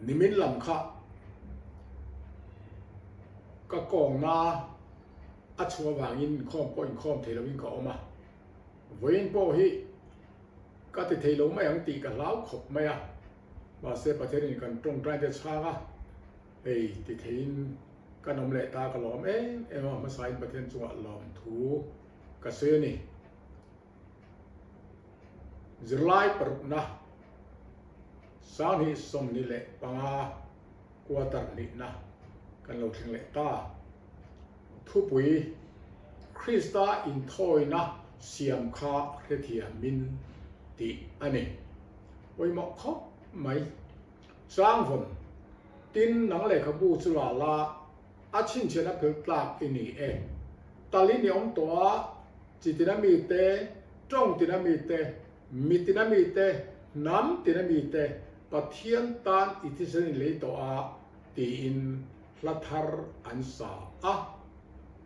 นิมิตลำคะก็กองนาอัชววางินข้อมป้อยข้อมเทลวินก็ออกมาเวนโปฮิก็ติเทลไม่ยังตีกันแล้วขบไม่อะว่าเสประเทศนี้กันตรงใจจะช้าอ่ะติเทนกันนมเละตากระหลอมว่ามาใส่ประเทศจังหวัดหลอมถูกระเซนี่จะไล่ปรุนะสานิสมนิเละปังอากวาตันนินะกันเราถึงเละตาทุปุยคริสตาอินทอยนะเสียมคาเรเทียมินติอันนี้ไว้เหมาะเขาไหมสร้างฝนตินหนังเละขบูสุลาลาอาชินเชนะเพิกลากอินี่ตาลินิอมตัวจิตินามีเตจงตินามีเตมิตินามีเตน้ำตินามีเตปะเทียนตานอิทิสนิเลตัวตีอินลัทาร์อันสา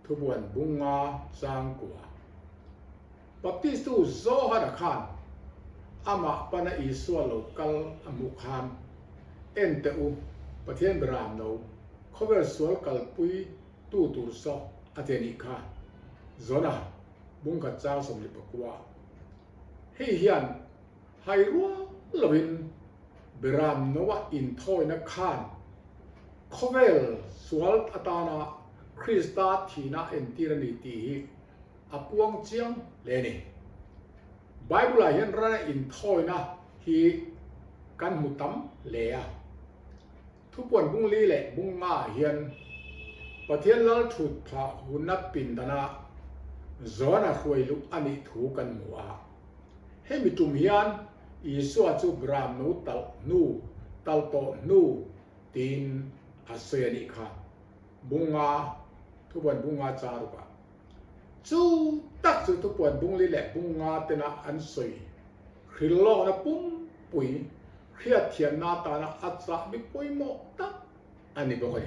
ทุบวนบุงงาจางกัวปฏิสูโซฮัดขานอามาปนาอิสวาโลกัลอมุขานเอ็นเตอุประเทศบรามโนเขาเวสวลกัลปุยตูโซอเทนิคาโซนาบุงกัจจาสมริปกัวเฮียนไฮรัวลวินบรามโนวะอินทอยนักขานเขาเวสวลอัตานาคริสตาทีนาเอ็นติรนิตีอปวงเจียงเลนีไบเบิลเห็นรันอินทอยนะฮีกันมุตัมเลียทุกวันบุงลีเละบุงมาเห็นประเทศลาชุดพาหุนับปินดานะจอนาคุยลุกอันนี้ถูกันมัวให้มีจุ่มเฮียนอิสวาจูบรามนูตัลโตนูตีนอาเซียนิค่ะบุงาทุกวันบุงาจารุกะจูตักจูทุกวันบุงลีเละบุงาเตนะอันสวยคือโลกนะปุ้งปุยเครียดเทียนนาตานะอัศมิปุยโมตักอันนี้บอกเลย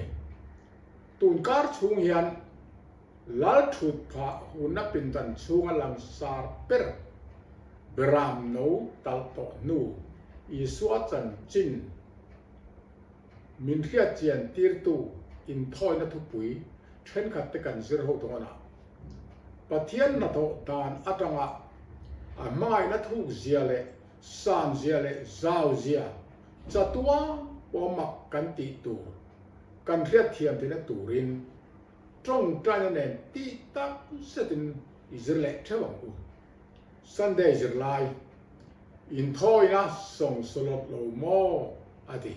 ตุนการชุงเฮียนลาชุดพาหุนับเป็นตันชุงอลังสารเปรบรามโนตัลโตนูอิสวาจันจินมินเรียเจียนตีร์ตูอินทอยนัทุปุยเช่นขัดตะกันสิรหตรงนั้นปะเทียนนัทดานอัตงะไม่นัทุเจียเลสามเจียเลซาวเจียจัตัวปอมักกันติตูกันเรียเทียมที่นัตูรินจงใจนั่นเองตีตักเสตินอิสราเอลเทวังอุสันเดย์อิสราเอลอินทอยนะส่งสลบโลโมอดี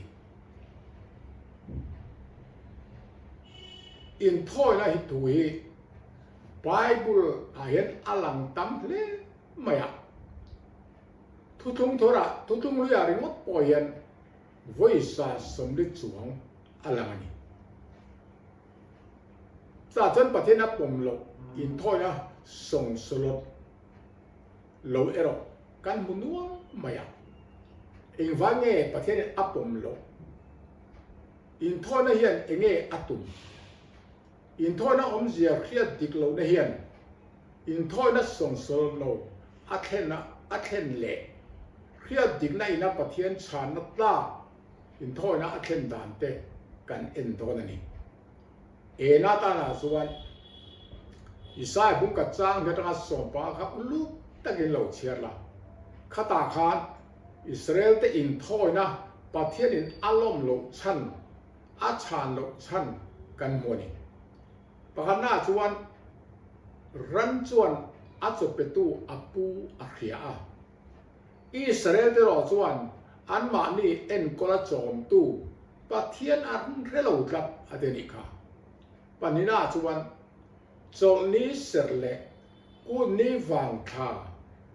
อินทอยนะฮิตุยไบเบิลเห็นอลังตัมเลไม่อะทุกทระทุกเรื่องงดปล่อยนวิสาสมฤทธิ์สวงอลังนี้ศาสนาประเทศนับปมโลอินทอยนะส่งสลบโลเอโรกันมุนัวไม่อะอิงฟังเงประเทศอัปปมโลอินทอยนะเห็นเงอัตุมอินทอยนะอมเสียเครียดดิกโลนะเห็นอินทอยนะส่งสลบโลอัเทนเล่เครียดดิกในนับประเทศชาณตาอินทอยนะอัเทนดานเตกันเอ็นโตนันนี่นาตานาส่วนอิสายบุกกัดจางเกิดการส่งปาครับลูกตะกินเหล่าเชียร์ละข้าตาคานอิสราเอลเตอินทอยนะประเทศอินอารมณ์โลชันอาชานโลชันกันมัวนี่ประการหน้าส่วนรันส่วนอาจจะเป็นตู้อัปูอัคยาอิสราเอลเตรอส่วนอันมานี่เอ็นกอลจอมตู้ประเทศอันเรลากับอเดนิกาปัญหาชวนโจนี้เสร็จแล้วกูนี่ฟังข่าว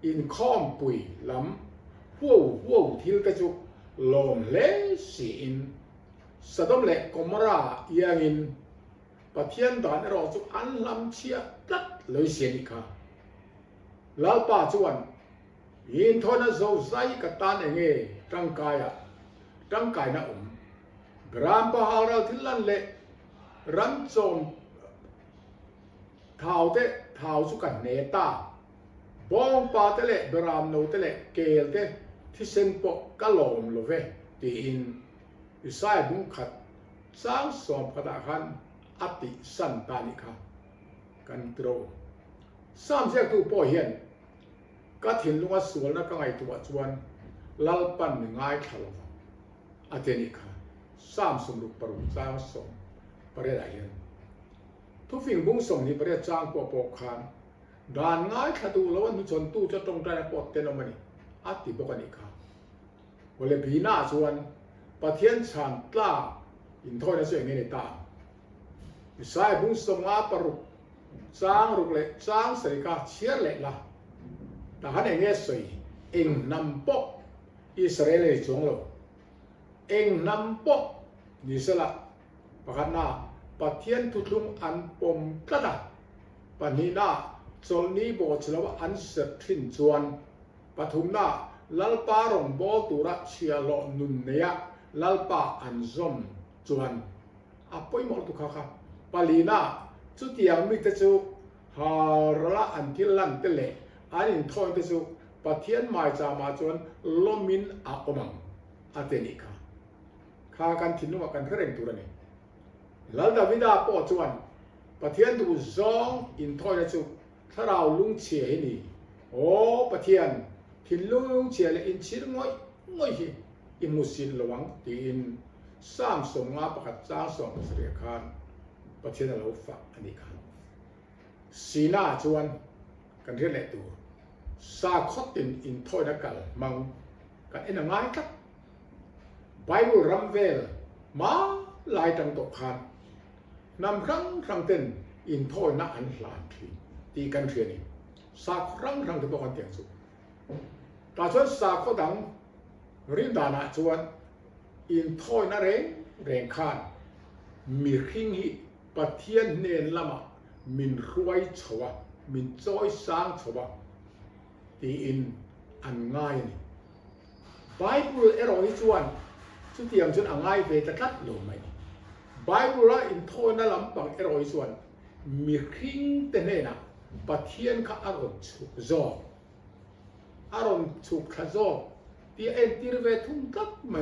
อินคอมปุยลำหัวทิลกระจุกลมเล่สีอินสะดมเล่กมราอย่างอินปะเทียนด่านเราจุอันลำเชียตัดเลยเสียนิกาลาป่าชวนอินทอนโซไซกัตานเงร่างกายนะกรามปะหาเราทิลันเล่รันโจมท้าวสุกันเนตาบองปาเตเลบรามโนเตเลเกลเตที่เซนโปกะลอมโลเวตีอิน อิสายบุงขัดสร้างสมพระคันอติสันตานิคะกันตรสามเสียตูป่อเฮียนก็ถิ่นลุงสวนแล้วก็ไงตัวจวนลัลปันง่ายขลงอเทนิคะสามสมรุปปรุสร้างสมประเดี๋ยวทุกสิ่งบุ้งส่งนี้ประเดี๋ยวจ้างปอปอกคานด่านง่ายขดูแล้ววันนี้ชนตู้จะตรงใจปอดเตนอมันนี่อติบกันอีกค่ะวันเลยพีหน้าชวนประเทียนฉันตลาอินทอยนั่นส่วนนี้ในตาสายบุ้งส่งมาปรุจ้างรุกเล็กจ้างสิริกาเชียร์เล็กละแต่ฮันเองเนี่ยสวยเองนำปกอิสราเอลจงโลเองนำปกนิสละประกันนาประเทียนทุลุงอันปมกระดาปนีนาจนนี้บอกเฉลวอันเสร็จทิ้งจวนปฐุมนาลัลปารงบอตุระเชียโลนุนเนียลัลปาอันซอมจวนอาป่วยหมดทุกข้าปาลีนาจุดยังมิตรจูฮาระอันที่ลันเตเลอันอินทอยเตจูประเทียนหมายจามาจวนลมินอาอมังอาเตนิกาข้ากันทิ้งว่ากันเร่งตัวนี้ลัลดาวิดาปอจวนประเทียนดูซองอินทอยเตจูถ้าเราลุงเชียนี่โอ้ประเทียนทิ้งลุงเชียเลยอินชิรง่อยอินมุสินระวังตีอินสร้างสงฆ์ประกาศสร้างสงฆ์เสียคานประเทศเราฝากอันนี้ครับสีหน้าชวนกันเรียนแหละตัวซาคตินอินทอยนักกัลมังกันเอ็นง่ายครับไบเบิลรัมเวลมาลายตังตกคานนำครั้งเต้นอินทอยนักอันหลานทีตีกันเรียนนี่ซาครั้งที่บอกกันเตียงสุดแต่ชวนซาเขาดังริมดานาชวนอินทอยนักเร่งคานมีขิงฮีประเทียนเนนละมามินรวยชวะมินจอยสร้างชวะตีอินอันง่ายนี่ไบเบิลเอรอยชวนสุดที่ยังจนอันง่ายเวทกัดลงไหมไบเบิลละอินทอยนั่นลำปังเอรอยชวนมีขิงเตเนนะประเทียนข้าอารมณ์ฉุกจออารมณ์ฉุกขจอที่เอ็นตีร์เวทุนกัดไหม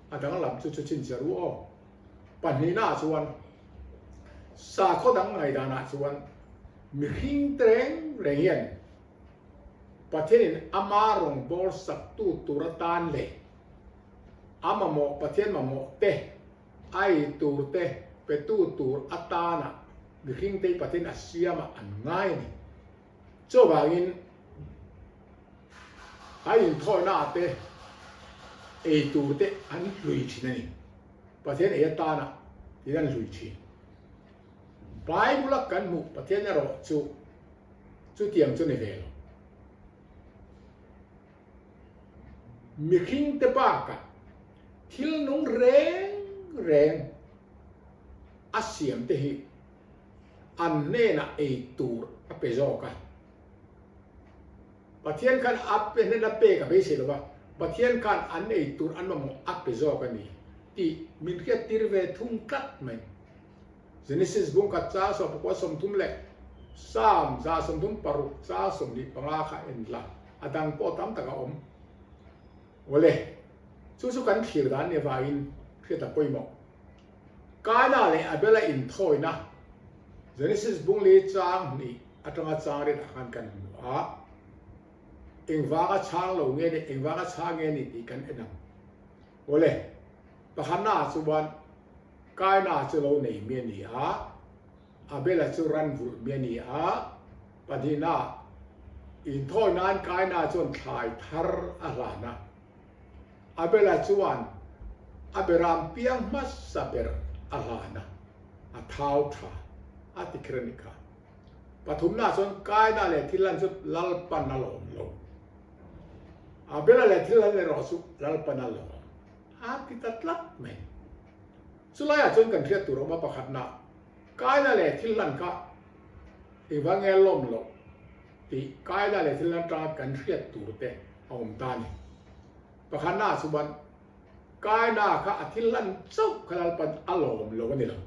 อันนั้นลำจุดชินจะรู้อ๋อปัญหาชวนสาขดังไงดานาชวนมีหิงเตรงเรียนประเทศนี้อามารงบอลสักตูตุรตานเล่อามาโมประเทศมาโมเตไอตูเตเปตูตูอัตานะมีหิงเตประเทศอาเซียมาอันง่ายนี่เจ้าบ่าวินไอทอยนาเตไอตูเตอันลุยชินนี่ประเทศเอตานะที่นั่นลุยชินไบเบิลกันมุประเทศนี้เราจู่เตียงจุนเวลมีขิงเตปากะทิลนุ่งแรงอาเซียมเตหิอันเนน่ะไอตูร์อเปโซกันประเทศกันอัปเป็นนับเปกับเบสิลว่าประเทศกันอันไอตูร์อันมั่งอัปเปโซกันนี่ที่มินเกติร์เวทุงกัดไหมGenesis bung kaca so pokok somtum le sam za somtum paru za somdi pangaka endla adang po tam taka ole su kan khir dan ne va in khita poimo kana le abela in thoi na Genesis bung le chang ni atanga chang re kan kan a engwa ka chang lo nge ni engwa ka chang nge ni ti kan enam ole pakhana suban cái nào cho lâu này miền này à bây giờ cho ran vụ miền này bây giờ na in thôi nan cái nào cho thay thar là na bây giờ cho anh Abraham piang mas saber na thao tha tikrenika pathum na cho cái nào là thi lan cho lal pan na lo bây giờ là thi lan là rosu lal pan na lo kita tlap menสุดท้ายจนกันเทียบตัวเรามาประคัดหน้ากายนั่นแหละที่ลั่นก็อีว่าเงล้มลงที่กายนั่นแหละที่ลั่นตากันเทียบตัวเตะเอาผมตานี่ประคัดหน้าสุบันกายหน้าข้าที่ลั่นเจ้าขนาดปันอารมณ์ลงนี่หรอ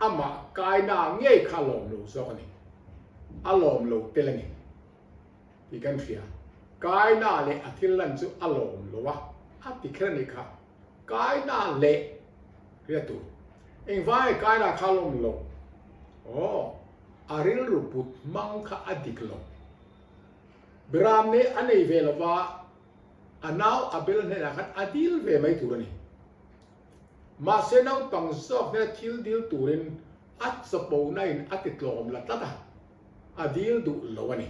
อามากายหน้าเงี้ยข้าลมลงสักนี่อารมณ์ลงเตะนี่ที่กันเทียกายหน้าเลยที่ลั่นเจ้าอารมณ์ลงวะที่แค่นี้ค่ะ กายนาเละเรียตุเองvaiกายนาคาลมโลอาริลรุปุตมังคะอดิกโลบรามเนอันเอเวลวาanau abel ne rakat adil ve mai turani ma senau pangsok ne thil dil turin at sapo nai atitlom la tata adil du lowani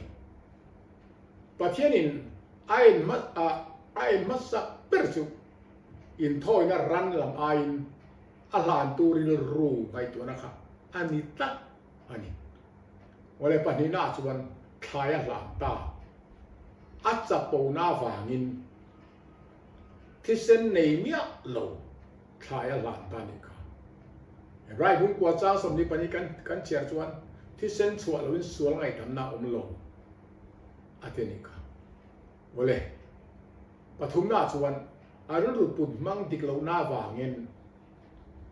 pathianin ain masa persu in thoi na ran lam ain alan turil ru mai tu na kha anita ani wale panina chuan thaya lam ta at sapo na wanginที่เส้นในเมียโลคลายหลานตานิกาไรบุ้งกว่าเจ้าสมนิปนิกันเชียร์ชวนที่เส้นชัวร์ลุ้นสวงไงทำนาอมโลอาเทนิกาวเลยปฐุมนาชวนอารุณปุดมังดิกโลหน้าวางเงิน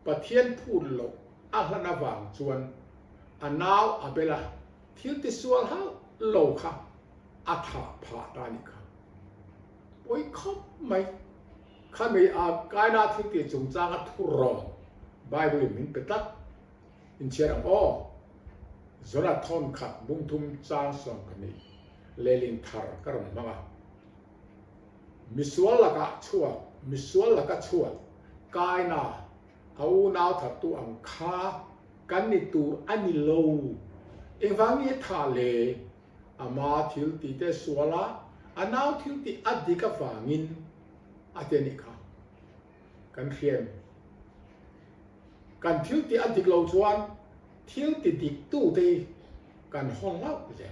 ปะเทียนพูดโลอาหนาวางชวนอันนาวอาเบล่าที่ติสวลเขาโลค่ะอาถาผาตานิกาโอ้ยครบไหมข้ามีกายนาที่ติดจงจางทุรองไบเบิลมินเปตักอินเชียร์จนาธอนขัดบุ้งทุ่มจางสองคนนี้เลลินทาร์กรมมังมิสวลละกะชัวกายนาเอานาวถัดตัวอังคากันนิตูอันนิโลเอ็งฟังนี้ทาเลอามาทิลติเตสวละอันนาวทิลติอดีกฟังอินอาเทนิกากันเขียนกันทิลติอดิกโลชวนทิลติดิกตู้ตีกันห้องเล่าเจ้า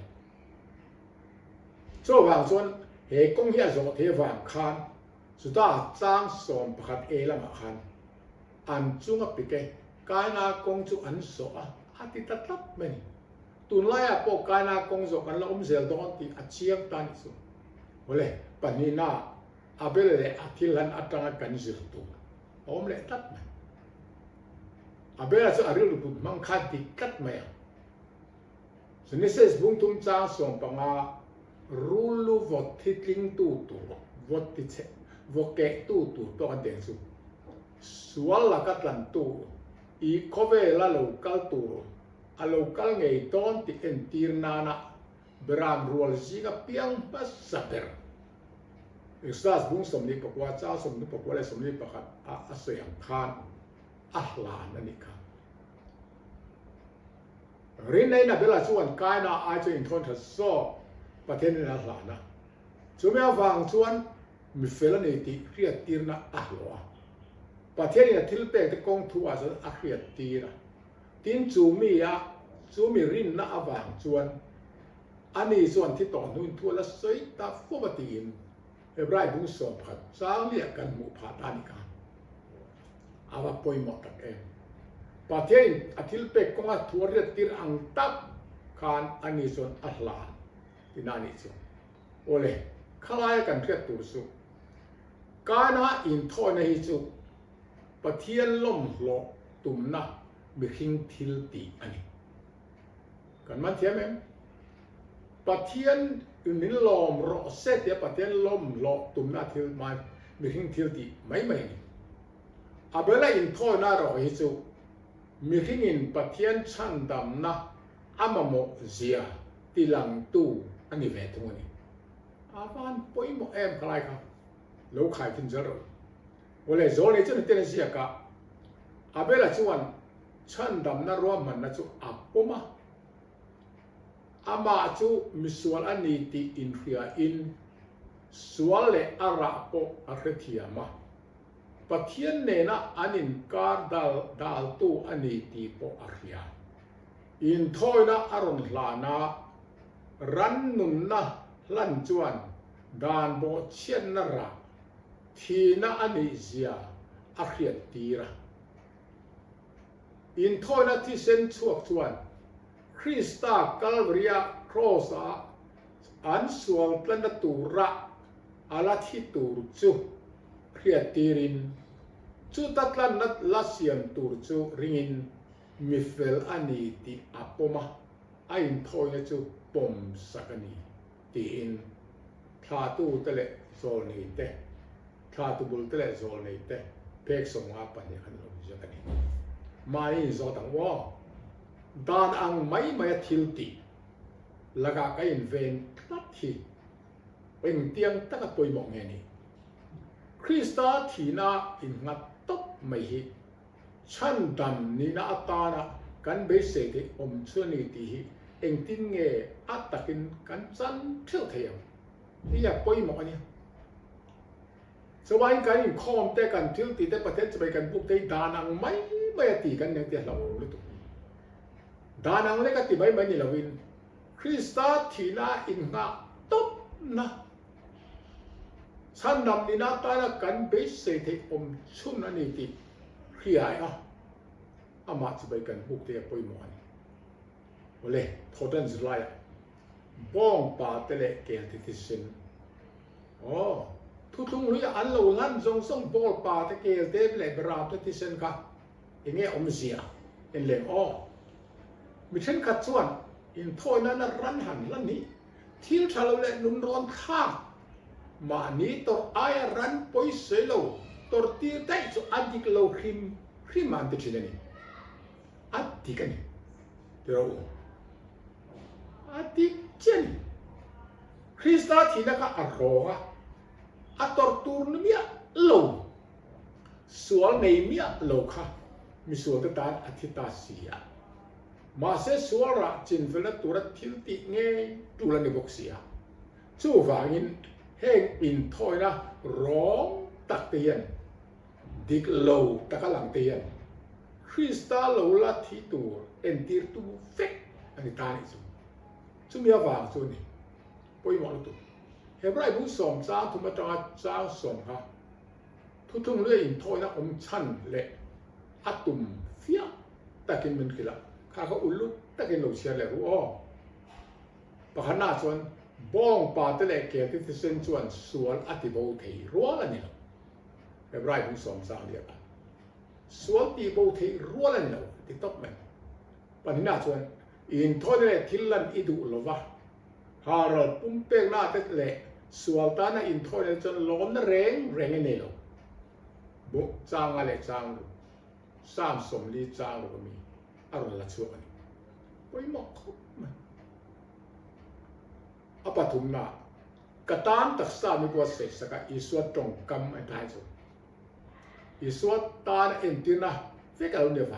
โซ่วางชวนเฮกงเฮียโซเทวางคานสุดาจ้างสอนประคัดละมาคานอันจุงอปิเกกายนากงจุอันโซอาติตัดตับเมนตุนไล่ปกกายนากงโซกันละเซลตอนที่อาเชียงตันสุโอเลปนีนาอาเบลเลอาทิลันอัตรากันจิรตุอมเลตัดไหมอาเบลจะอาริลุปุมังคัดดิกัดไหมส่วนนี้เสสบุ้งทุ่มจ้าส่งปังอารูลูวอดที่ทิ้งตู้วอดที่เชวอดเกะตู้ตัวกันเด่นสุส่วนละกัดลันตู้อีโคเวละโลกัลตู้อะโลกัลไงตอนที่เอ็นตีร์นานะบรามรัวลซีกับเปียงปัสสับเดอร์Ustaz bung somni pakwa cha somni pakwa le somni pakhat a sayang khan ahlan ani kha rin nei na bela chuan kai na ai chu in thon tha so pathen na hlana chumya wang chuan mi fel nei ti riat tirna ahlo pathen na thil pe te kong thu a a riat tira tin chu mi rin na awang chuan ani chuan thi ton nun thu la sei ta fo batinเอบรายบุ้งสอบผัดสร้างเรียกกันหมู่ผาตานิกาอาว่าปอยหมดตักเองประเทศอาทิตย์เป็กก็มาทัวร์เรียกตีอังตับคานอันนี้ส่วนอัลลาที่นั่นนี่ส่วนโอเลขลายกันเรียกตัวสุการน่าอินทอยในสุประเทศล่มหลอกตุ่มนะมีหิงทิลตีอันนี้กันมันเทียมเองประเทศอื่นนี่ลมรอเสตียประเทศลมหลอกตุ่มนาทิลมามีหิงทิลตีไม่นี่อาเบลอินทอยน่ารอฮิสุมีหิงินประเทศชั้นดำนะอามาโมเซียที่หลังตู้อันนี้เวทงนี้อาวันปอยโมเอ็มใครครับโลกขายขึ้นจะรู้วันเลยโซนนี้จะเป็นเสียกะอาเบลชวนชั้นดำน่ารวมมันนะจูอับปมาอามาจูมิสวลอันนี้ที่อินเดียอินสวลเลอาราโปอาร์เทียมาประเทศเนน่ะอันนี้การดัลตู้อันนี้ที่โปอาร์เทียอินทอยนะอารมณ์ลานารันนุนนะลันจวนดานโบเชียนนระทีน่ะอันนี้เสียอาร์เทียตีระอินทอยนะที่เส้นชวกชวนคริสตาคัลวารีครอสอันสวงพลันตูระอาลาทิตูรจูเพียตีรินจูตัดลันนัดลาเซียนตูรจูริงินมิเฟลอันนี้ที่อัปปมาอินทอยนะจูปมสักนีที่อินทาตูเตเลโซลนีเตทาตูบุลเตเลโซลนีเต เพกสงอาปันเนี่ยคันลงจะกันนี่มานี่ซอตังว่าดานอังไม่มาทิลติละกะก็อินเวนตัดที่เป็นเตียงตะกะตัวบอกไงนี่คริสตาทีน่าอินงัดตบไม่ฮิฉันดำนี่นาตานะกันเบสเซติอมชวนีตีฮิเองตินเงอัตตะกินกันจันเที่ยวเที่ยวนี่อยากปอยหมอกอันนี้สวายกันคอมแต่กันทิลตีแต่ประเทศจะไปกันพวกที่ดานังไม่ตีกันอย่างเดียวเรารู้ตัวดานังเล็กตีไม่นี่เราวินคริสตาทีน่าอินงัดตบนะฉันดำนี่นาตานะกันเบสเซติอมชวนีตีขี้อายอามาจะไปกันพวกที่ปอยหมอนโอเล่ทอดันสไลด์บ้องป่าเตะเกลที่สินทุกรู้อันเราลั่นส่งบอลป่าเตะเกลเตะเลยบราบที่สินค่ะอย่างเงี้ยอมเสียเอ็นเล่มิเช่นขัดส่วนอินโทยนั้นรันหันลันนี้ที่ชาลเล่นุนร้อนข้ามานี้ตัวไอรันปอยเซโลตัวตีได้จะอัดดิกโลครีมมันติดเช่นนี้อัดดิกันนี่เดี๋ยวอัดดิเช่นคริสตาทีนักอารมณ์อัตร์ตูนเมียโลส่วนในเมียโลค่ะมีส่วนต่างอธิตาเสียมาเสียส่วนละจินเวลตัวทิลติเงยตัวในบกเสียชูฟังอินเฮงอินทอยนะร้องตักเตียนดิกโลตะกะหลังเตียนคริสตาโลลาที่ตัวเอ็นตีร์ตัวเฟกอันนี้ตานี่ซุมีอะไรส่วนนี้ปอยหมดตัวเฮบไรบุษสมจ้าทุมาจ้าสมค่ะทุกเรื่องอินทอยนะอมชันเละอัตุมเฟียตะกินมันกี่ละข้าเขาอุลุตะกินโลเชียเลยรู้ปะขณะส่วนบ้องป่าตะเละเกลที่เส้นส่วนส่วนอธิโบทีรัวละนี่เฮบไรบุษสมจ้าเรียกส่วนที่โบทีรัวละนี่ที่ตบมันปะขณะส่วนอินทอยเละทิลลันอิดูลวะฮาร์ลปุ่มเป้งหน้าตะเละส่วนตานะอินทอยเละจนล้มนะเร่งนี่ลบุกจางอะไรจางสามสมลีจางก็มีอารมณ์ละชั่วกันไปหมอกมันอปทุมนากระตานตักษามีบัวเสกสกัดอิสวดตรงกำไอ้ท้ายสุดอิสวดตาเอ็นตินะเฟกเอาเนื้อไฟ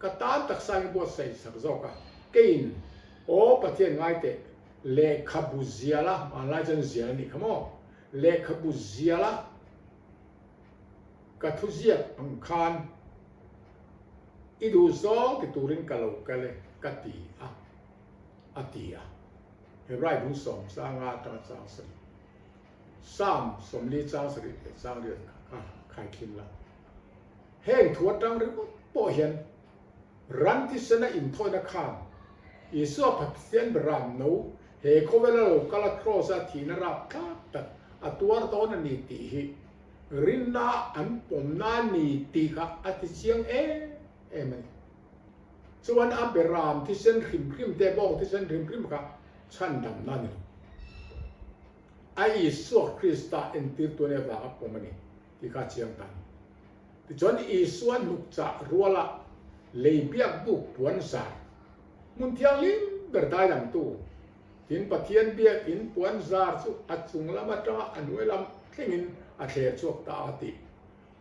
กระตานตักษามีบัวเสกสักจอกะเกินโอปะเทียนง่ายเตะเลขบุเซียละอะไรจันเซียนี่ขโมเลขบุเซียละกัทุเซียอังคารอีดูซองที่ตูรินกะโลกะเลกัตีอาตีเฮบไรบุษสร้างอาตราจางสริสามสมลีจางสริจางเดือนขายคินละแห้งถั่วตังหรือโปเห็นรันที่สนะอินทอยนักข้ามอีสัวผัดเสียนบรามนูเฮโคเวลโลกะละครอสทีนรับตัดอัตัวตอนนี้ตีหิรินนาอันปมนานีตีกะอธิเชียงมันส่วนอับเบรามที่เส้นริมเตบองที่เส้นริมกะฉันดำนั่นไอสัวคริสตาเอ็นติตัวเนี่ยว่าปมนี่ที่กะเชียงตันที่จนอีส่วนลุกจะรัวละเลยเบียกบุกปวนสามุนเทียงลิมเบิดได้ดังตู้หินปะเทียนเบียกหินปวนสาสุอัดสุงละมาจ้าอันเวลาเข่งอาเทียชวกตาติ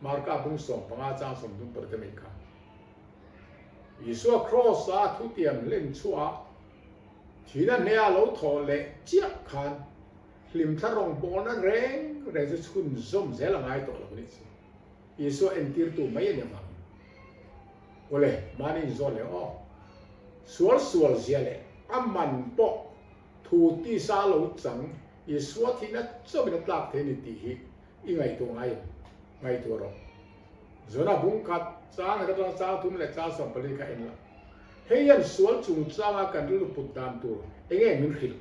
มาร์กาบุ้งส่งพงอาจารย์สมดุลประเทศเมกาอีสัวครอสาทุเตียมเล่นชัวที่นั่นเนี่ยเราทอเละเจี๊ยบขันลิมทะรงบอลนั่นเร่งจะชุนส้มเสลง่ายตัวเราเนี่ยอีสัวเอ็นตีร์ตัวไม่เนี่ยฟังโอเล่มานี่จอเลยสวลเสียเลยอามันปอกทูตีซาโลจังอีสัวที่นั่นจะเป็นตากเทนิตีหิอีไงตัวไงตัวเราจนบุ้งกัดจ้างกระด้างจ้างทุ่มเล็กจ้างสมปริกาเองละเฮียนสวนจุงจ้างกันรู้ปุตตามตัวเองมินขิล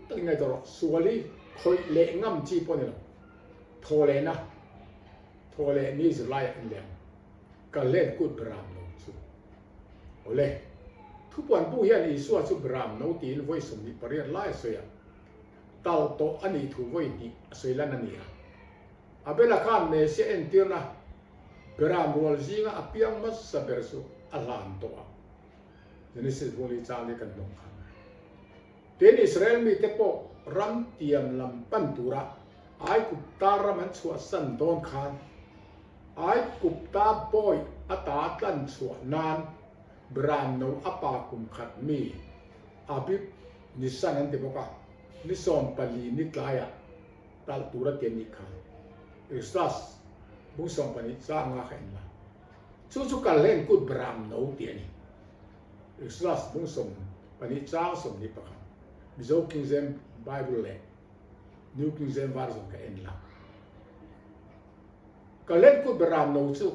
ตั้งไงตัวเราสวลีคอยเละง่ำจีปนนี่ละโทเลนะโทเลนี่จะไล่อันเดียวก็เล่นกุดบรามโนสุโอเล่ทุกวันผู้เฮียนอีสัวสุบรามโนตีนไว้สมนิปเรียนไล่เสียเต่าโตอันนี้ถูกไว้นี่สวยแล้วนั่นนี่ abela kan me se entirna beram rol zinga apiang mas sabersu alan to Genesis boli chang kan long khan ten Israel mi te po ram tiam lam pantura ai kupta raman chua san don khan ai kupta boy ata tlan chua nan bran no apa kum khat mi abib nisan an te boka ni som pali ni klaya tal tura ken ni khan Islas bung som pani sa nga khain la chu kal len kut bram no ti ni Islas bung som pani chang som ni pa khan bizo King James Bible le New King James Version ka en la kalen kut bram no chu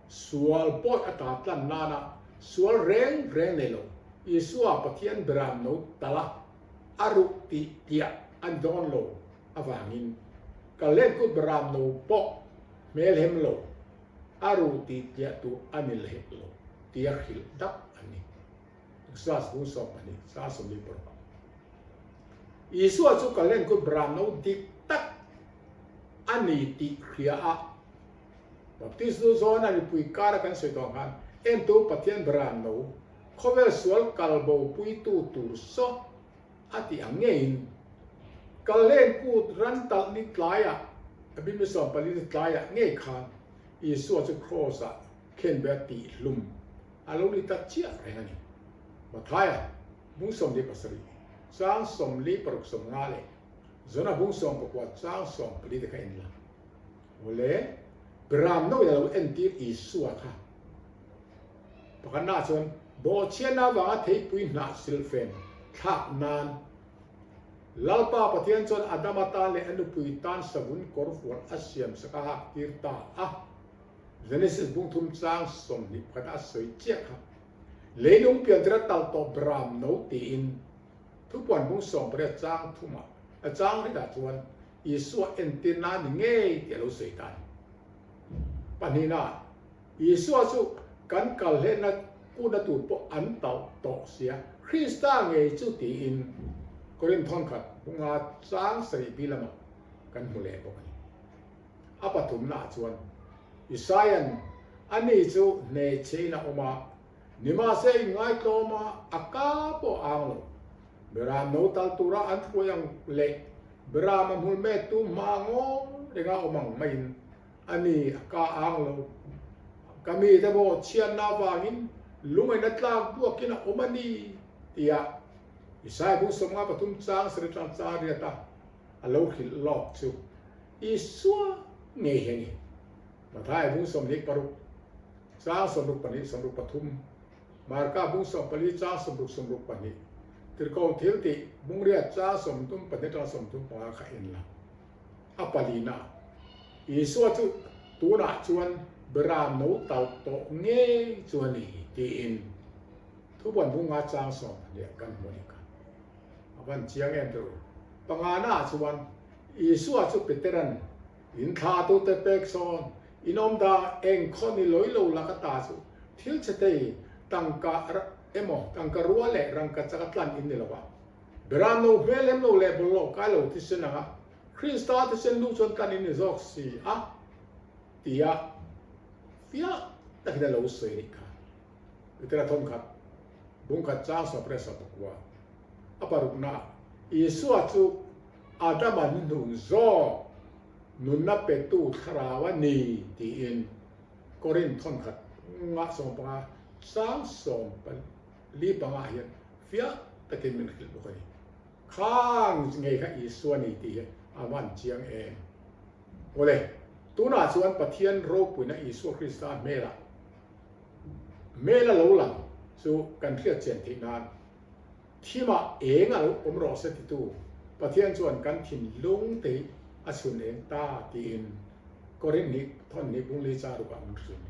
sual pot ata tlan nana sual reng ne lo Isua pathian bram no tala aru ti tia an don lo awangin kalen kut bram no po melhem lo aru ti tia tu anil he lo tia khil dap ani sas bu so pani sa so li por Isua chu kalen kut bram no dik tak ani ti khia a baptist do zona ni pui kar kan se to han en to pathian bram no khovel sual kalbo pui tu tur so ati angein kalen kut ran tal ni tlaya abi mi so pali ni tlaya nge khan Isu chu crossa ken be ti lum alo li ta chia rengani mathaya bung som li pasari sang som li paruk som ngale zona bung som pakwa sang som pali de kain la ole bram no ya lo enti Isu kha pakana chon bo chena wa thei pui na silfen thak nan lalpa pathian chon adamata le anu pui tan sabun korfor asyam sakaha tirta Genesis bung thum chang som ni phata soi chek ha leilung pian tra tal to bram no ti in thu pon bung som pre chang thuma a chang ri da chuan Isu entina ni nge ti lo sei tan panina Isu chu kan kal he na ku na tu po an tau to sia Krista nge chu ti in Korin thon khat bunga chang sei bilama kan hule bo ni apa thum na chuan Isayan ani chu ne cheina oma nima se ngai toma akapo anglo bera no tal tura an yang le bera mamul me tu mango renga omang main ani ka anglo kami te bo chian na wangin lumai na tla buakina omani tia Isai bu somnga patum chang sri chang chariata alo khil lok chu Isua nge heni mathai bung som nik paru chang som ruk pani som ruk pathum marka bung som pali chang som ruk pani tirko thilti bung ria cha som tum pani cha som tum pa kha in la apalina Isua chu tu na chuan bram no tau to nge chuani ti in thu bon bung nga chang som le kan monika aban chiang em tu pangana chuan Isua chu peteran in tha tu te pek son inom da eng khoni loilo lakata chu thil chete tangka emo tangka ruale rangka chakatlan in nilawa berano velem no le bolo kalo tisena Krista tisen lu chon kan in zok si tia fia takida lo soirika itera thon khat bung khat cha so presa pakwa aparukna Isu chu adaman nu zo nunna petu tharawa ni ti in Korin thon khat nga som pa sang som pa li pa nga hian fia takin min khil bo ni khang ngei kha Isu ni ti awan chiang em ole tuna chuan pathian ro puina Isu Krista mela lo lang chu kan thia chen thi nan thima enga omro se ti tu pathian chuan kan thin lung te asun eng ta tin Korin ni thon ni bung li cha ru ka mun sun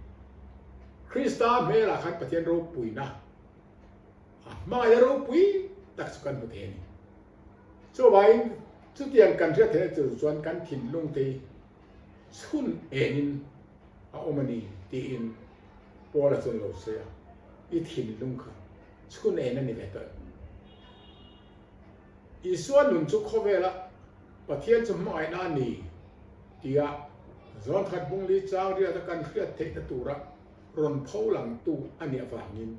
Krista mela khat pathian ro puina ma ya ro pui tak su kan bu the ni so bai chu tiang kan thia the chu chuan kan thin lung te sun enin a omani ti in pola chon lo se I thin lung kha sun en ani le ta Isua nun chu khovela pathian chu mai na ni tia zon khat bung li chang ria ta kan khriat the ta tura ron phau lang tu ani awangin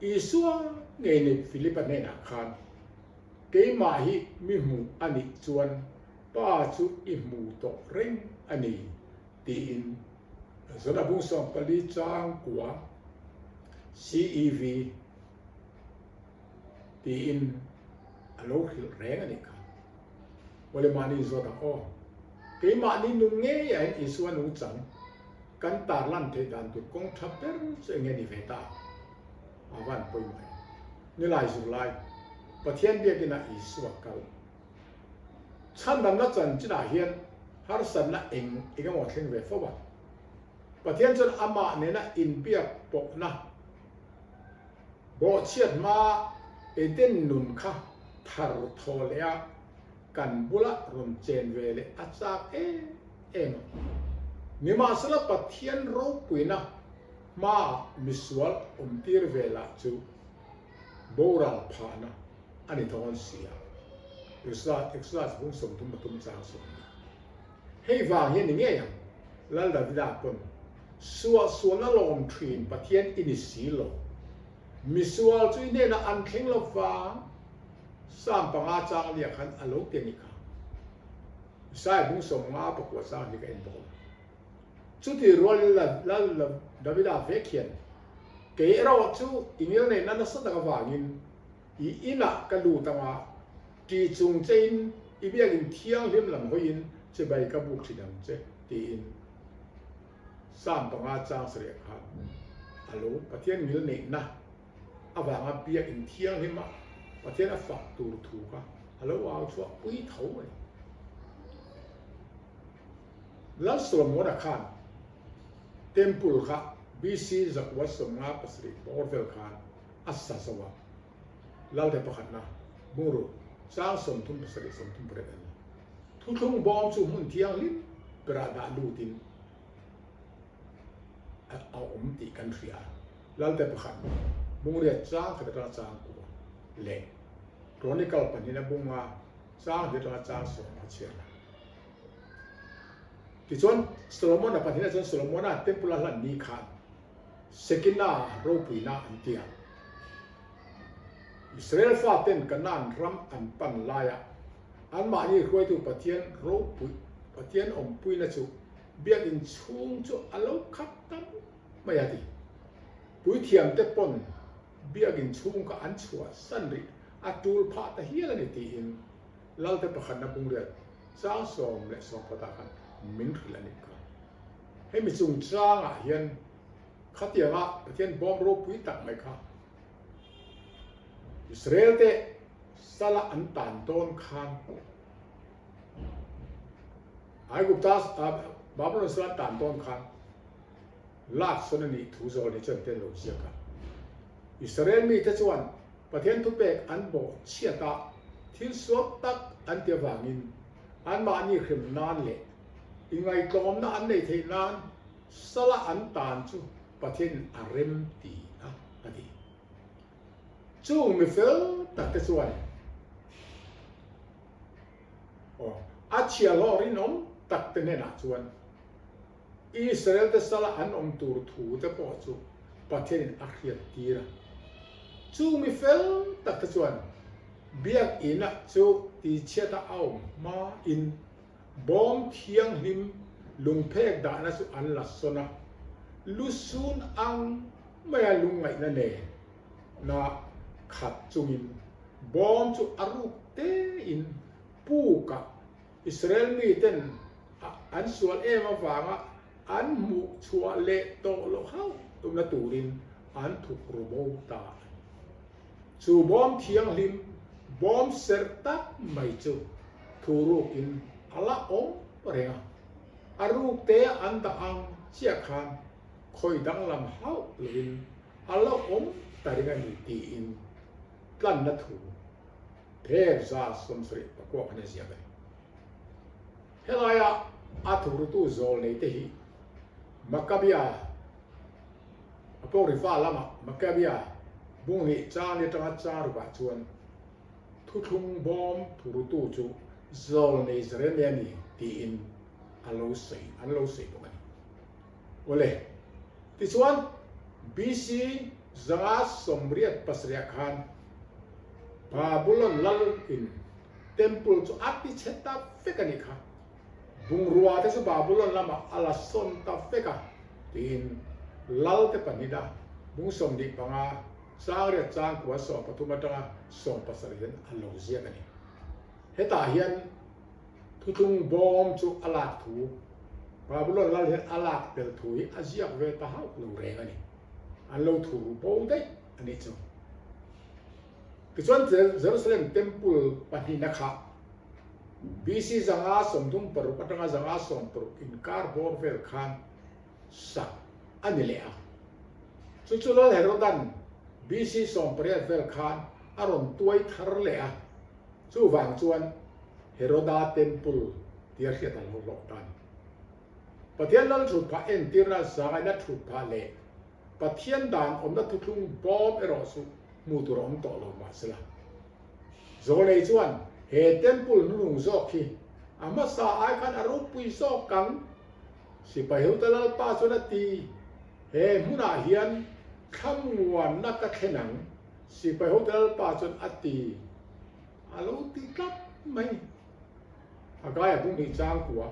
isua nge ni philipa ne na khan ke ma hi mi mu ani chuan pa chu I mu to reng ani ti in zona bung som pali chang kwa CEV ti in alo khil reng ani ka wale mani zota o ke ma ni nu nge ya isua nu chang kan tar lan the dan tu kong thaper che nge ni veta awan poi mai ni lai zu lai pathian bia kina isua kal chan dam la chan chi da hian har san na eng ega mo thleng ve fo ba pathian chon ama ne na in bia pok na bo chiat ma eden nun kha thar tholea kan bula ron chen ve le achak em ni ma sala pathian ro puina ma miswal tir vela chu boral phana ani thon sia extra bung som tum chang som hei wa hian ni nge yang lal da vida pon suwa na lom thin pathian ini silo miswal chu ne na an thleng lo wa sam panga chang lia khan alo te ni kha sai bung som nga pa ko sa ni ka en bo chu ti rol la davida vekhian ke ro chu ingil ne na sa ta wangin I ina ka lu tanga ti chung chen I biak in thiang lim lam hoin che bai ka buk thidam che ti in sam panga chang sre kha alo pathian mil ne na awanga biak in thiang hima pathian a fa tur thu ka alo wa chu pui thau ai la solomon khan temple kha BC zakwa somnga pasri borvel khan assa sawa lalde pakhat na buru sang som thum pasri som thum pre an thu thung bom chu mun thiang lim pra da lu tin a ti country a lalde pakhat bungre chang khata chang ku le chronicle panina bunga chang de ta chang so ma chela ti chon solomon na panina chon solomon na temple lan ni khan sekina ro puina antia Israel fa ten kanan ram an pan laya an ma ni khoi tu pathian ro pui pathian om pui na chu biak in chung chu alo khat tam mayati pui thiam te pon biak in chung ka an chua san ri atul pha ta hiala ni ti in lal te pakhan na bung riat chang som le som pata khan min thilani ka he mi chung chang a hian khatianga pathian bom ro pui tak mai kha Israel te sala an tan ton khan ai guptas babylon sala tan ton khan lak sonani thu zo ni chen ten lo sia ka Israel mi te chuan pathian thu pek an bo chia ta thil suak tak an te wangin an ma ni khrim nan le ingai tom na an nei thei nan sala an tan chu pathian arem ti a adi chung mi fel tak te chuan a chia lo rin om tak te ne na chuan Israel te sala an om tur thu te po chu pathian a khriat tira chung mi fel tak te chuan biak ina chu ti chia ta au ma in bom thiang him lung phek da na chu an la sona lusun ang maya lung ngai na ne na khat chungin bom chu aruk te in pu ka Israel mi ten an sual ema wanga an mu chua le to lo hau tum na turin an thuk rubo ta chu bom thiang lim bom ser tak mai chu thuru in ala om parenga aruk te an da ang chia khan khoi dang lam hau lin ala om taringa ni ti in kan na thu pher za som sri ko ane sia ba helaya athuru tu zol nei te hi makabia apo rifa lama makabia bungi cha le ta cha ru ba chuan thu thung bom thuru tu chu zol nei zre me ni ti in อันโลเสบ่กันโอเลติส่วน BC จังอาสมเรียดปัสเรียคันบาบุลอนลัลอินเทมเพิลจุอัติเชตาเฟกันนี่ค่ะบุงรัวเตสุบาบุลอนลามาอัลซอนตาเฟกะตินลัลเตปนิดาบุงสมดิปังอาสางเรียจางกัวสอบปฐุมตระสองปัสเรียนอัลโลเซียกันนี่เฮตาเฮียนทุงบอมจุอลากถูบาบุลอนลัลเฮียนอลากเปลถุยอาเซียเวตาฮาลูเรกันนี่อันโลถูบอมได้อันนี้จุคือส่วนเยรูซาเล็มเทมเพิลปนินะคะ BC จังอาสมดุมปรุปัตงาจังอาสมปรุอินคาร์บอร์เวลคันสักอันนี้เลยอ่ะสุดๆแล้วเฮโรดัน BC สมปริยเวลคันอารมณ์ตัวทาร์เลยอ่ะจู่วางจวนเฮโรดาเทมเพิลที่เรียกกันว่าโลตันประเทศนั้นถูกพาเอ็นที่น่าสายนั้นถูกพาเล่ประเทศด่านอมนั้นทุกบอมเอรอสุมูตุรอมต่อลงมาสิละโซเลจวนเฮเทมเพิลนุ่งโซกีอามาสาไอคันอารุปุยโซกังสิไปเฮอุตลาป้าสวนตีเฮมุนาเฮียนคำวันนักเขนังสิไปเฮอุตลาป้าสวนอตีอาลูติกลับไม่อากายบุ้งดีจางกัว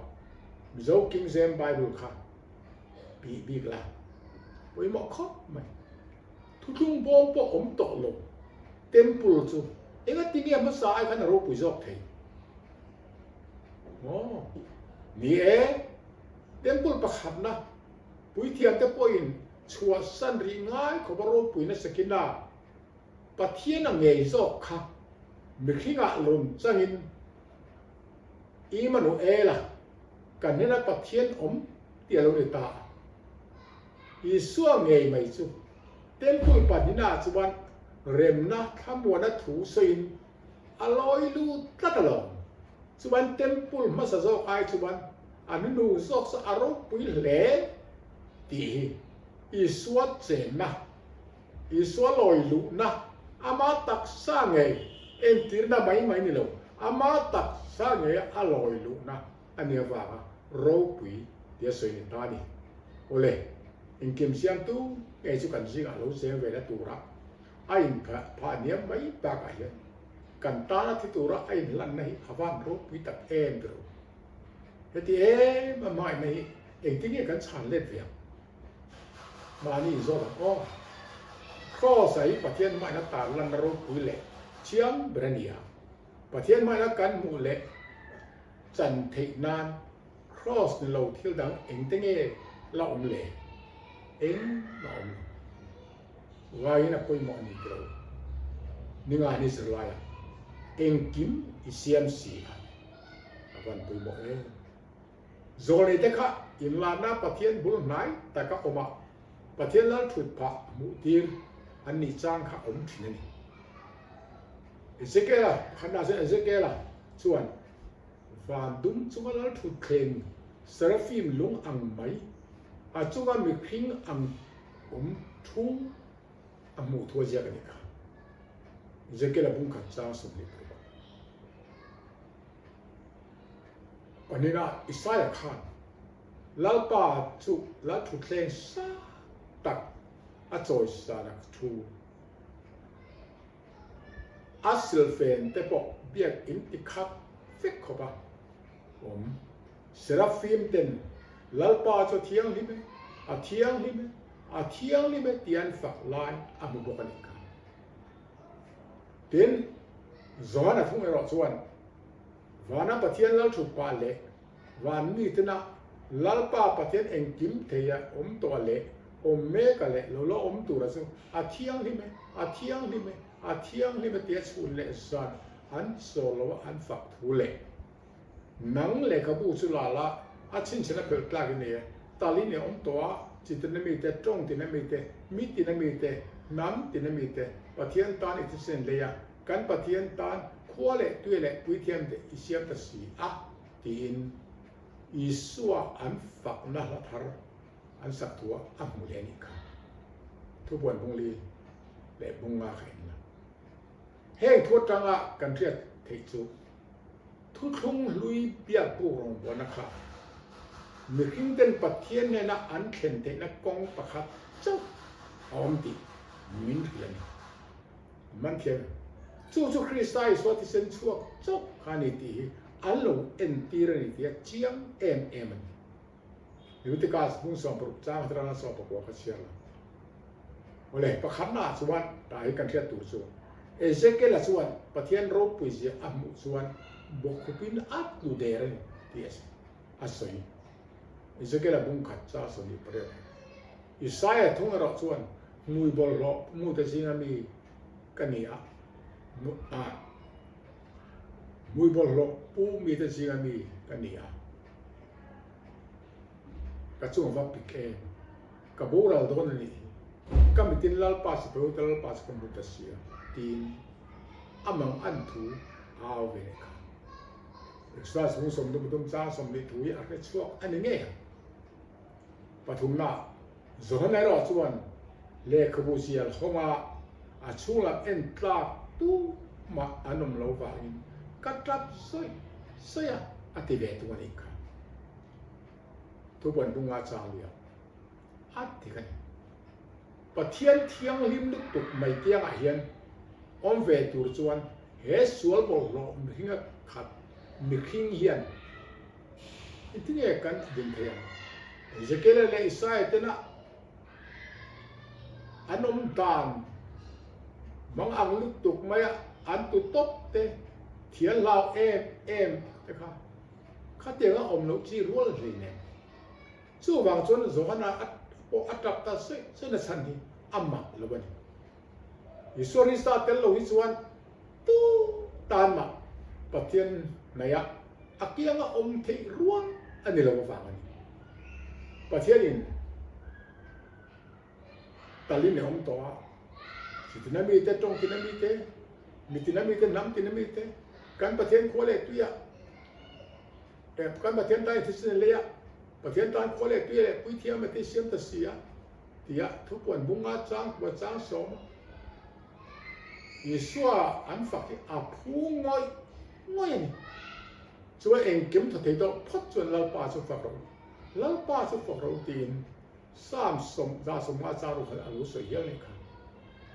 มิโซคิงเซมไบเบิลค่ะบีกละไว้หมอกครับไม่ทุกบอมปอมตกลงเต็มปุลจูเอ็งที่นี่มาสายขนาดรูปุยจอกเทโอ้นี่เต็มปุลประคับนะปุยเทียมแต่ปอยชัวสันริง่ายขบรูปุยนัสกินดาปะเทียนเงยจอกค่ะมิขิงอารมณ์จังอินอีมานุล่ะกันนี่นะปะเทียนเตียลงในตาอีสัวเงยไม่จูเต็มปุลปันนาจุวันเรมนะขมวนถูสินอลอยลูตัดลงจุวันเต็มปุลมาสะจอกไอจุวันอันนู้จอกสะอารมณ์ปุยเล่ตีอีสัวเจนนะอีสัวลอยลูนะอามาตักสร้างไงเอ็นตีร์น่ะไม่นี่หรอกอามาตักสร้างไงอลอยลูนะอันนี้ว่าเราปุยเดี๋ยวสวยตานี่โอเล่อินเกมเสียงตู้ไอ้จุกันสิกาเราเสียเวลาตัวรักไอ้ผ่านนี้ไม่ปากอะไรกันตาที่ตัวรักไอ้ลันในอาวันรูปวิตักเอ็นดูแต่ที่มันไม่เองที่นี่กันฉันเล่นเวียงมานี่โซ่ละก็ข้อใส่ประเทศไม่นักตาลันรูปวิเล่เชียงเบรเนียประเทศไม่นักกันมูเล่จันทินานครอสเราเที่ยวดังเองที่นี่เราอมเล่เอ็งเราอมวายนักคุยมอนี่กลัวนี่งานนี้สุดเลยเอ็งกิมอิเซียมซีอาวันคุยมอโซเลเตค่ะอินลานาประเทศบุญไหนแต่ก็ออกมาประเทศนั้นถูกพระมุตีนอันนี้จ้างข้าอมที่นี่เอเซเกล่ะขณะเซเอเซเกล่ะส่วนฟานดุมจุกันนั้นถูกเคลมเซราฟิมลงอังไหมอาจุกันมีคริงอังทุ่งอามูทัวเจียกันนี่ค่ะเจเกล่ะบุ้งขัดจ้าสมเด็จวันนี้นะอิสราเอลขันแล้วป่าจุแล้วถูกเคลมซาตักอาจอยสารักทูอาศิลเฟนแต่บอกเบียกอินติคับฟิกเข้าไปเซราฟิมเต็นแล้วป่าจะเที่ยงนี่ไหมเที่ยงนี่ไหมเที่ยงนี่ไหมเตียนฝักลายมุกกันอีกครับเต็นจอนะทุ่งเอรอส่วนวันนั้นประเทศเราถูกป่าเละวันนี้ที่น่ะลัลป่าประเทศเองกิมเทียตัวเละเมกเละเราตัวละซึ่งเที่ยงนี่ไหมเที่ยงนี่ไหมเที่ยงนี่ไหมเตียสูเละสันอันโซโลอันฝักทูเละนังเละขบูสุลาละชินชนะเปิดกลางนี่ตาลีเนี่ยตัวจิตนามีแต่ตรงที่นามีแต่มิตินามีแต่น้ำที่นามีแต่ประเทศตานอิทธิเซนเลยกันประเทศตานขั้วเละตัวเละวิเทียมเดอิเซียมตัสีตีนอิสัวอันฝักน่าละทาร์อันสักตัวมุเลนิกาทุบวนบุงลีเละบุงอาเข็นละเฮงทั่วจังกันเทียดเทจูทุกทุ่งลุยเปียกปูรงบนนะครับ มีคิงเต็นปัทเทียนเนี่ยนะอันเข็นเตนะกองประคัดเจ้าออมติมินเทียนมันเทียนจู่คริสต์ไอสวัสดิเซนชัวเจ้าขานิตีอันลงเอ็นตีรนิตีเจียงเอ็มอยู่ที่กาสมุงสองปรุจ้างตระนาสอบประกอบเชียร์โอเลยประคัดหน้าส่วนตายกันเทียตัวส่วนเอเจเกลส่วนปัทเทียนรูปปุยเสียอัมุส่วนบกคุปินอัดลูเดรนที่อาศัยอิสราเอลบุ้งขัดจ้าสนิประเดี๋ยวอิสราเอลทุ่งเราส่วนมุยบอลล้อมุยแต่สิ่งมีกันนี่มุยบอลล้อปูมีแต่สิ่งมีกันนี่กระชุ่มว่าปิกเองกับบุเราโดนนี่ก็มีตินลาลปัสเปรุตลาลปัสกัมพูชาทีนอามังอันทูเอาเวเนกาสตาร์สมุสมดุมดุมจ้าสมดิถุยอักเชั่วอันนี้ไงปฐุมนาจงให้เราชวนเลขบูเซียลเข้ามาอาช่วงละเอ็นตราตู้มาอันนมเราว่าอินกัดรับสอยอธิเวตัวนี้ครับทุกวันบุงอาจารย์เลียอัดที่กันปะเทียนเทียงลิมลุกตุกไม่เทียงอาเฮียนอมเวตัวชวนเฮสวลบอลโลมิหิงขัดมิหิงเฮียนอิที่นี่กันดินเทียงจะเกลเลยอิสราเอลนะอันนมตานมังอังลุกตุกไม่อันตุตบเตเทียนลาวเอ็มนะครับข้าเตียงอมลุกจีรัวเลยเนี่ยสู้บางส่วนส่วนนั้นอัดรับตาเสนสันนี่อัมมาละวันอิสราเอลสตาร์เตลโลอิสวนตู้ตานมาปะเทียนนายอักยังอมเทรัวอันนี้เราฟังกันประเทศนี้ตาลินเนี่ยอมตัวสิที่นั่นมีแต่ตรงที่นั่นมีแต่มีที่นั่นมีแต่น้ำที่นั่นมีแต่การประเทศโคเล็กตัวแต่การประเทศใต้ที่สุดเลยประเทศใต้โคเล็กตัวปุยเทียมไม่ได้เชื่อมต่อเสียที่ทุกวันบุงอาจารย์บัวจางสมยิ่งชัวอันฝักที่อาพูง่อยนี่ช่วยเองเก็บถัดเท้าพัดจนเราป่าสุฝักเราแล้วป้าสุฟเราตีนสามสมดาสมอาจารย์รุขอนุสยเลยครับ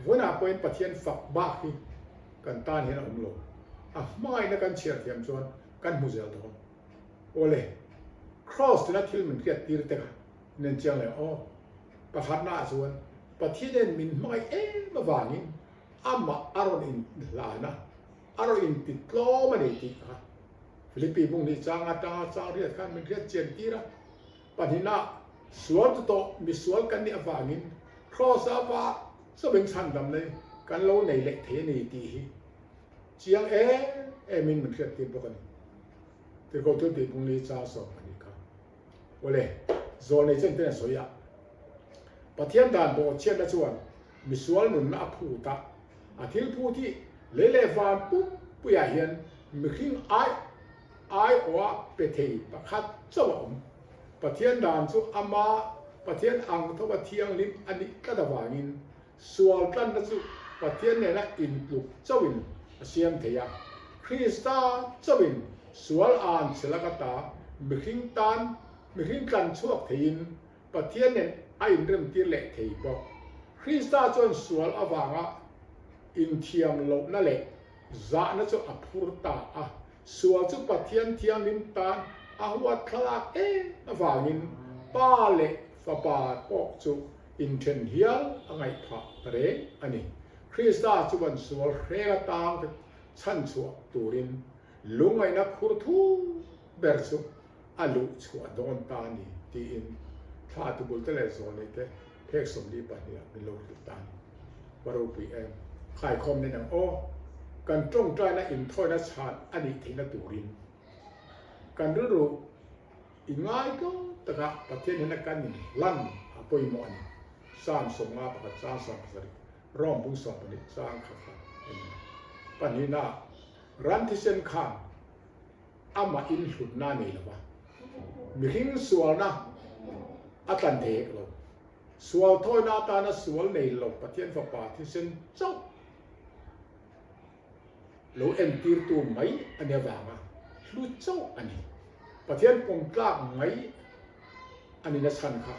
วันนี้เป็นประเทศฝักบ้าที่กันตานเห็นอมโลไม่นะกันเชียร์เทียมชวนกันมุเซลทองโอเล่ครอสที่นัดที่มันเกิดตีร์เตกันเน้นเชียงเลยประคัดหน้าชวนประเทศเด่นมินไม่มาวานินมาอารมณ์อินลานะอารมณ์อินติดล้อมันเองที่ฟิลิปปินส์พวกนี้จ้างเรียกกันมันเรียกเจนตีระปัจจุบันสวนโตมีสวนกันนี่ฟังนินครอสว่าสเปนชันดำเลยกันโลในเล็กเทนีตีเชียงมินมันเกิดตีปกันแต่ก็ตัวตีพวกนี้จ้าสอบกันนี่ครับโอเล่โซนในเส้นเต้นสวยประเทศด่านโบเชียนละชวนมีสวนหนุนอาภูตะอาทิตย์ผู้ที่เล่ฟานปุ๊บปุยเฮียนมีขึ้นไอว่าเปเทยประคัดเจ้าผมประเทศด่านสุอามาประเทศอังทว่าเทียงลิมอันนี้ก็จะว่างินส่วนกันนะสุประเทศเนี่ยนะอินลุกเจ้าวินเสียมเทียคริสตาเจ้าวินส่วนอ่านเสลกตามีขึ้นตันมีขึ้นกันช่วงเทียนประเทศเนี่ยไอ้เริ่มตีเล็กเทียบอกคริสตาจนส่วนอวางอินเทียมลบนั่นแหละจะนั่นจะอัพุรตาส่วนจุประเทศเทียงลิมตานวัดคลากฟังอินป้าเล็กฟ้าป่าปกจุอินเทนเฮียลอะไรพระเรอันนี้คริสต์จุบันสวลเรกตางชั้นชัวตูรินลุงไอ้นักขุดทูเบอร์สุอาลุชัวดอนตานีที่อินถ้าตุบุลเตเลโซนเลยเตเพกสมดีปัญญาเป็นโลกตานีบรูปีขายคอมในหนังกันตรงใจนะอินทอยนัชชาติอันนี้ทิ้งนัตูรินกันรู้อีกง่ายก็แต่ก็ประเทศนี้นักการนี่ลั่นป่วยหมอนสร้างสมมาประสานสร้างสริร่องบุญสอบนี้สร้างขับปัญหาหน้ารันที่เส้นข้างมาอินหุ่นหน้านี่หรอวะมีหิ้งสวลนะอัตันเทกเราสวลถ้อยหน้าตานะสวลในเราประเทศฝาป่าที่เส้นเจ้าเราเอ็นตีร์ตัวไหมอันนี้ว่ามารู้เจ้าอันนี้ประเทศกงกลางไหม อันนี้นะฉันค่ะ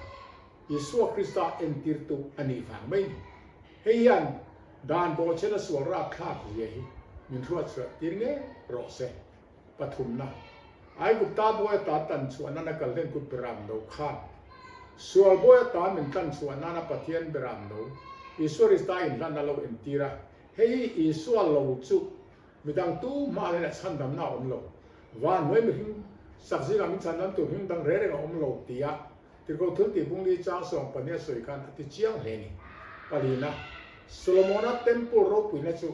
ยิสวคริสต์เอ็นติรตุอันนี้ฟังไม่เฮียนดานโบเชนสวราคาคุยมินรัวเสติรเงรอเซปฐุมนะไอ้กุตาบัวตาตันสวนนั้นก็เล่นกุปรามโดคาส่วนบัวตามินตันสวนนั้นปะเทียนเบรามโดยิสวริสตาอินลันนาโลเอ็นติระเฮียยิสวโลจุมิดังตู้มาเลยนะฉันดำหน้าอมโลวันเมื่อมิหิงสักสิ่งมิฉันนั้นตัวหิงดังเรื่องอมโลตียที่เขาถึงที่บุงลีจ้าส่งปนเนสวยกันที่เชียงเลนี่ปาลีนะโซโลมอนเต็มปูโรปุยนะจู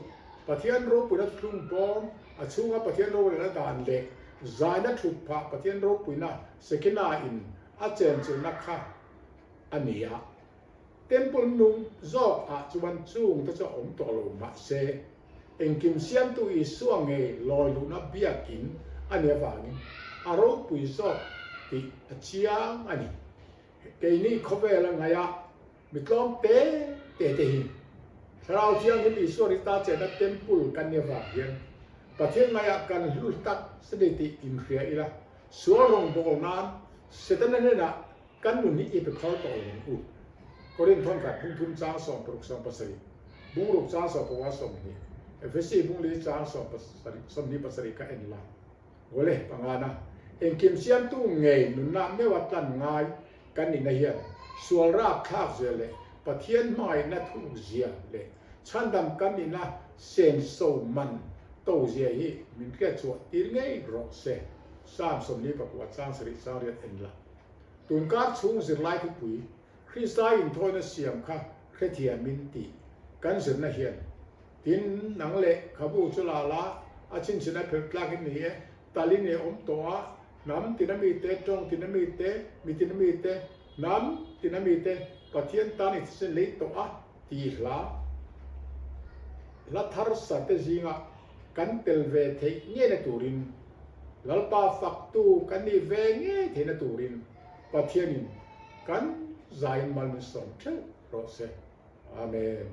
ปะเทียนโรปุยนะคลุมบอมอาชูงาปะเทียนโรปุยนะดานเล็กใจนะทุบพะปะเทียนโรปุยนะเสกินาอินอาเจนจูนักข้าอันนี้เต็มปูนุ่งจอกอาจวันจูงที่จะอมตัวลงมาเซเอ็งกิมเซียนตุอีส่วงเงลอยลุนับเบียกินอันนี้ฟังอารมณ์ปุยจอกที่เชียงอันนี้เกนี่เขาเวลาไงอะมิตรล้อมเตะหินเราเชียงที่มีส่วนที่ตาเจนเต็มปูกันเนี่ยว่าเห็นประเทศไงอะกันลุตักสถิติอินเดียอีละส่วนลงโบนานเสร็จแล้วเนี่ยนะกันหนุนนี้อีกเขาต่อลงอุดก็เรียนท่องกับพุ่งจ้าสองปรุกสองภาษาบุรุษจ้าสองภาวะสองนี้เอฟซีบุงลีจ้าสองภาษาสมนี้ภาษาก็เอ็นละโอเล่ปังงานะเอ็งคิมเซียนตู้เงยหนุนน้ำไม่ว่าตันง่ายกันนี่นะเฮียส่วนราบข้าวเสียเลยประเทศใหม่นะทุกเสียเลยฉันดำกันนี่นะเซนโซมันโตเสียฮีมินแก่จวดตีไงรอเซสามสมนี้ประกวดสร้างสิริสาเรียนเอ็นละตุนการชุ่งสิไลทุกปีคริสต์อินโทนเสียมค่ะเครเทียมินตีกันสินะเฮียทินหนังเละขบูจุลาละอาชินสินะเพิกลากินนี่ตาลินเนอมตัวน้ำตินามีเตจงตินามีเตมีตินามีเตน้ำตินามีเตปะเทียนตานิสิลิตัวตีลาลัทธารสัตจิงะกันเตลเวเทเงนตูรินลัลปาฟักตูกันนี่เวเงเทนตูรินปะเทียนินกันใจมันสมเชโรเซอาเมน